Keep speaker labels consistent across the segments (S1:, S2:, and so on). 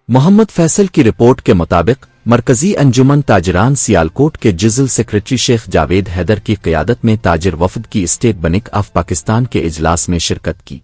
S1: मोहम्मद फैसल की रिपोर्ट के मुताबिक मरकजी अंजुमन ताजरान सियालकोट के जिज़ल सेक्रेटरी शेख जावेद हैदर की क़यादत में ताजिर वफ़द की स्टेट बैंक ऑफ पाकिस्तान के इजलास में शिरकत की।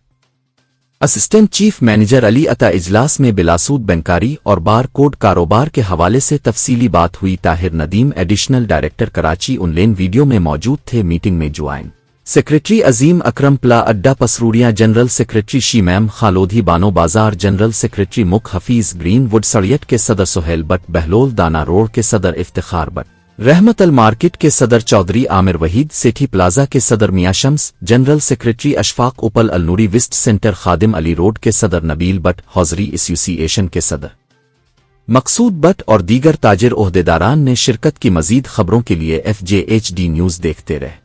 S1: असिस्टेंट चीफ मैनेजर अली अता इजलास में बिलासूद बैंकारी और बार कोड कारोबार के हवाले से तफसीली बात हुई। Tahir Nadeem additional director Karachi online video में मौजूद थे। मीटिंग में ज्वाइन सेक्रेटरी अजीम अकरम प्ला अड्डा पसरूड़ियाँ, जनरल सेक्रेटरी शीमैम खालोधी बानो बाजार, जनरल सेक्रेटरी मुख हफीज ग्रीन वुड सड़ियट के सदर सुहेल बट, बहलोल दाना रोड के सदर इफ्तिखार बट, रहमत अल मार्केट के सदर चौधरी आमिर वहीद, सेठी प्लाजा के सदर मियां शम्स, जनरल सेक्रेटरी अशफाक उपल अल नूरी, विस्ट सेंटर खादिम अली रोड के सदर नबील बट, हौजरी एसोसिएशन के सदर मकसूद बट और दीगर ताजिर ओहदेदारान ने शिरकत की। मजीद खबरों के लिए FJHD न्यूज़ देखते रहे।